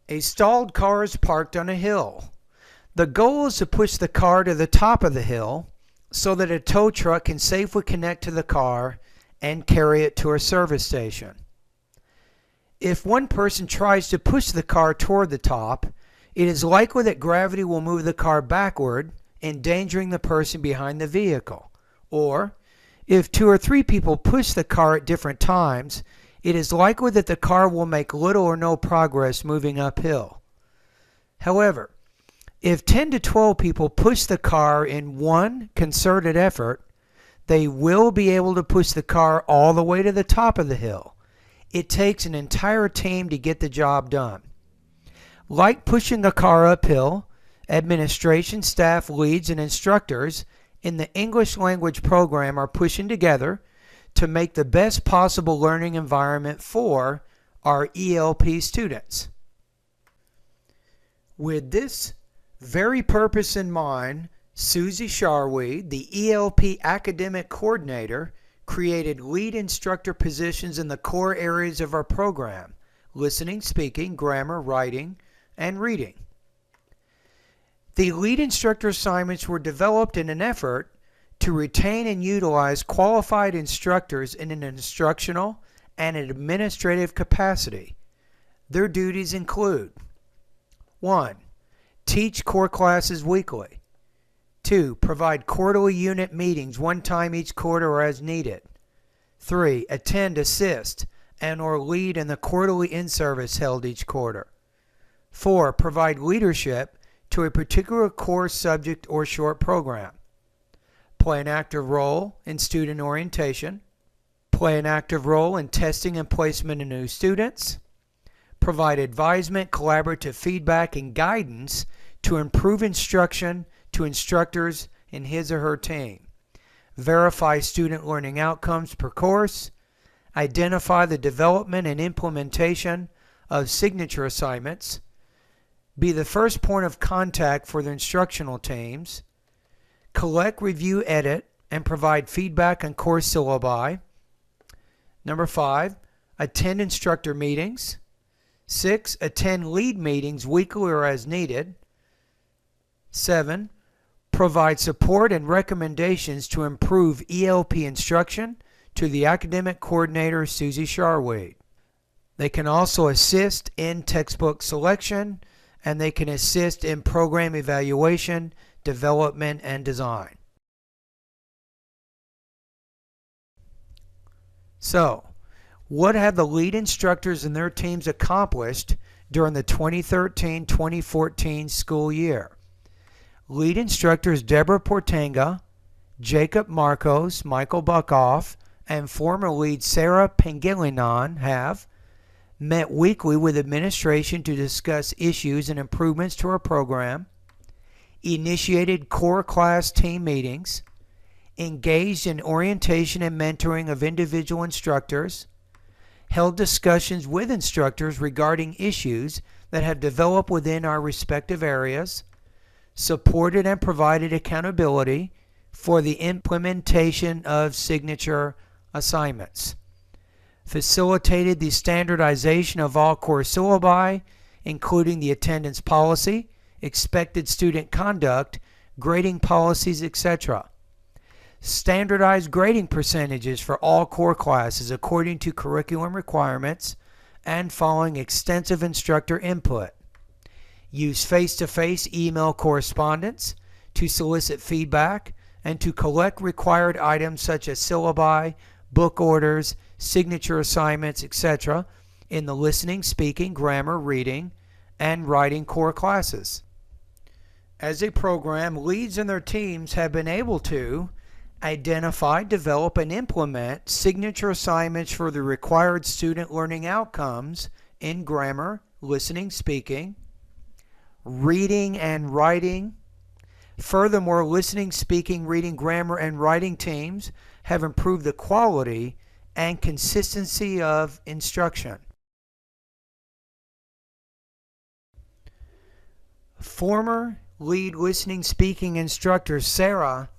A stalled car is parked on a hill. The goal is to push the car to the top of the hill so that a tow truck can safely connect to the car and carry it to a service station. If one person tries to push the car toward the top, it is likely that gravity will move the car backward, endangering the person behind the vehicle. Or, if 2 or 3 people push the car at different times, it is likely that the car will make little or no progress moving uphill. However, if 10 to 12 people push the car in one concerted effort, they will be able to push the car all the way to the top of the hill. It takes an entire team to get the job done. Like pushing a car uphill, administration, staff, leads, and instructors in the English language program are pushing together to make the best possible learning environment for our ELP students. With this very purpose in mind, Susie Sharweed, the ELP academic coordinator, created lead instructor positions in the core areas of our program: listening, speaking, grammar, writing, and reading. The lead instructor assignments were developed in an effort to retain and utilize qualified instructors in an instructional and administrative capacity. Their duties include: 1. Teach core classes weekly. 2. Provide quarterly unit meetings one time each quarter or as needed. 3. Attend, assist, and/or lead in the quarterly in-service held each quarter. 4. Provide leadership to a particular course, subject, or short program. Play an active role in student orientation. Play an active role in testing and placement of new students. Provide advisement, collaborative feedback, and guidance to improve instruction to instructors in his or her team. Verify student learning outcomes per course. Identify the development and implementation of signature assignments. Be the first point of contact for the instructional teams. Collect, review, edit, and provide feedback on course syllabi. Number 5, attend instructor meetings. 6, attend lead meetings weekly or as needed. 7, provide support and recommendations to improve ELP instruction to the academic coordinator, Susie Sharweed. They can also assist in textbook selection, and they can assist in program evaluation, development, and design. So, what have the lead instructors and their teams accomplished during the 2013-2014 school year? Lead instructors Deborah Portanga, Jacob Marcos, Michael Buckoff, and former lead Sarah Pangilinan have met weekly with administration to discuss issues and improvements to our program, initiated core class team meetings, engaged in orientation and mentoring of individual instructors, held discussions with instructors regarding issues that have developed within our respective areas, supported and provided accountability for the implementation of signature assignments, facilitated the standardization of all core syllabi, including the attendance policy, expected student conduct, grading policies, etc. Standardized grading percentages for all core classes according to curriculum requirements and following extensive instructor input. Use face-to-face email correspondence to solicit feedback and to collect required items such as syllabi, book orders, signature assignments, etc. in the listening, speaking, grammar, reading, and writing core classes. As a program, leads and their teams have been able to identify, develop, and implement signature assignments for the required student learning outcomes in grammar, listening, speaking, reading, and writing. Furthermore, listening, speaking, reading, grammar, and writing teams have improved the quality and consistency of instruction. Former lead listening speaking instructor Sarah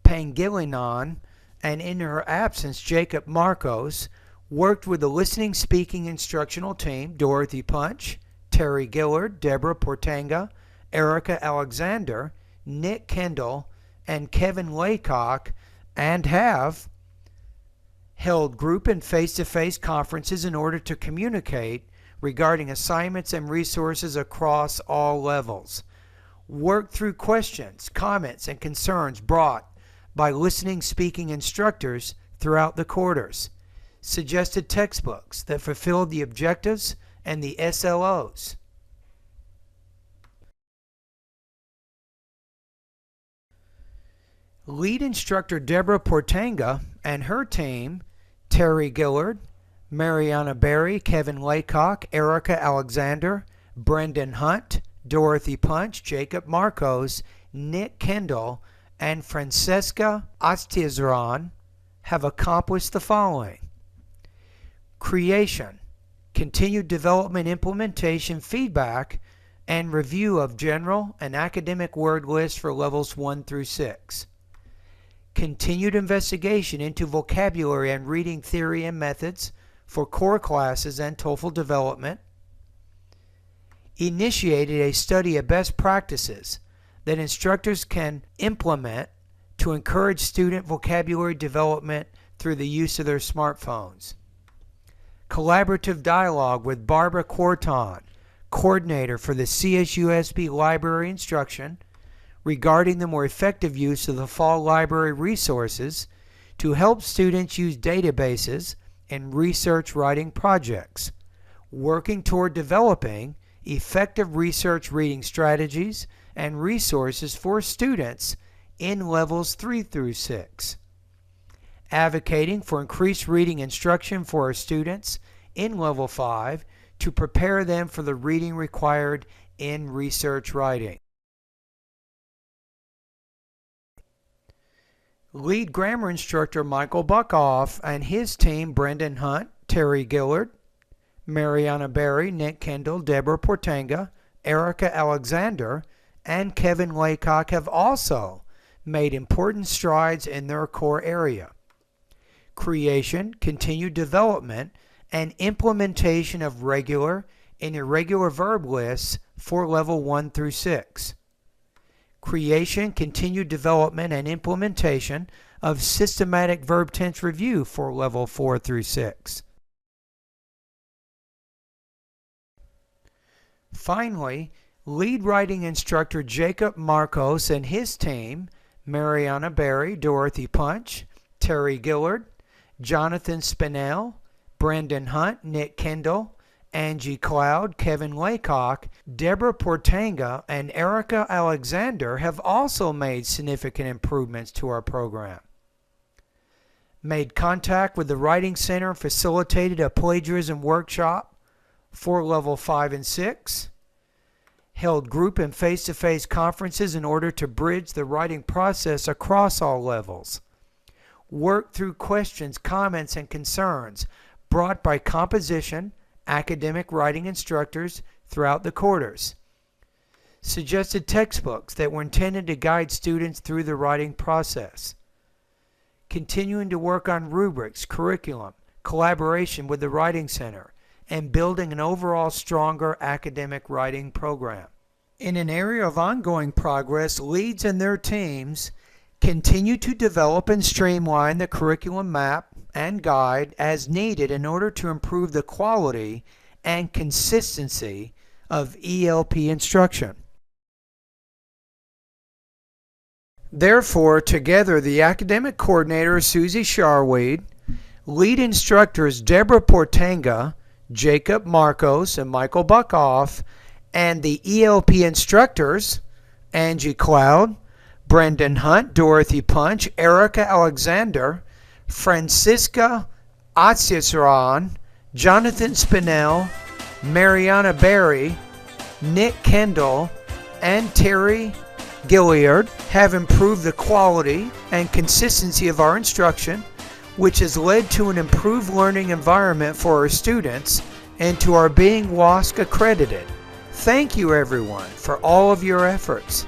Pangilinan, and in her absence Jacob Marcos, worked with the listening speaking instructional team Dorothy Punch, Terry Gillard, Deborah Portanga, Erica Alexander, Nick Kendall, and Kevin Laycock, and have held group and face-to-face conferences in order to communicate regarding assignments and resources across all levels. Work through questions, comments, and concerns brought by listening speaking instructors throughout the quarters. Suggested textbooks that fulfilled the objectives and the SLOs. Lead instructor Deborah Portanga and her team, Terry Gillard, Mariana Berry, Kevin Laycock, Erica Alexander, Brendan Hunt, Dorothy Punch, Jacob Marcos, Nick Kendall, and Francesca Astiazaran have accomplished the following: creation, continued development, implementation, feedback, and review of general and academic word lists for levels 1 through 6. Continued investigation into vocabulary and reading theory and methods for core classes and TOEFL development. Initiated a study of best practices that instructors can implement to encourage student vocabulary development through the use of their smartphones. Collaborative dialogue with Barbara Quarton, coordinator for the CSUSB Library Instruction, regarding the more effective use of the fall library resources to help students use databases in research writing projects, working toward developing effective research reading strategies and resources for students in levels 3 through 6. Advocating for increased reading instruction for our students in level 5 to prepare them for the reading required in research writing. Lead grammar instructor Michael Buckoff and his team, Brendan Hunt, Terry Gillard, Mariana Berry, Nick Kendall, Deborah Portanga, Erica Alexander, and Kevin Laycock have also made important strides in their core area. Creation, continued development, and implementation of regular and irregular verb lists for level 1 through 6. Creation, continued development, and implementation of systematic verb tense review for level 4 through 6. Finally, lead writing instructor Jacob Marcos and his team, Mariana Berry, Dorothy Punch, Terry Gillard, Jonathan Spinell, Brendan Hunt, Nick Kendall, Angie Cloud, Kevin Laycock, Deborah Portanga, and Erica Alexander have also made significant improvements to our program. Made contact with the Writing Center and facilitated a plagiarism workshop for level 5 and 6. Held group and face-to-face conferences in order to bridge the writing process across all levels. Worked through questions, comments, and concerns brought by composition, academic writing instructors throughout the quarters. Suggested textbooks that were intended to guide students through the writing process. Continuing to work on rubrics, curriculum, collaboration with the Writing Center, and building an overall stronger academic writing program. In an area of ongoing progress, leads and their teams continue to develop and streamline the curriculum map and guide as needed in order to improve the quality and consistency of ELP instruction. Therefore, together, the academic coordinator, Susie Sharweed, lead instructors Deborah Portanga, Jacob Marcos, and Michael Buckoff, and the ELP instructors, Angie Cloud, Brendan Hunt, Dorothy Punch, Erica Alexander, Francisca Atsiasaran, Jonathan Spinell, Mariana Berry, Nick Kendall, and Terry Gillard have improved the quality and consistency of our instruction, which has led to an improved learning environment for our students and to our being WASC accredited. Thank you everyone for all of your efforts.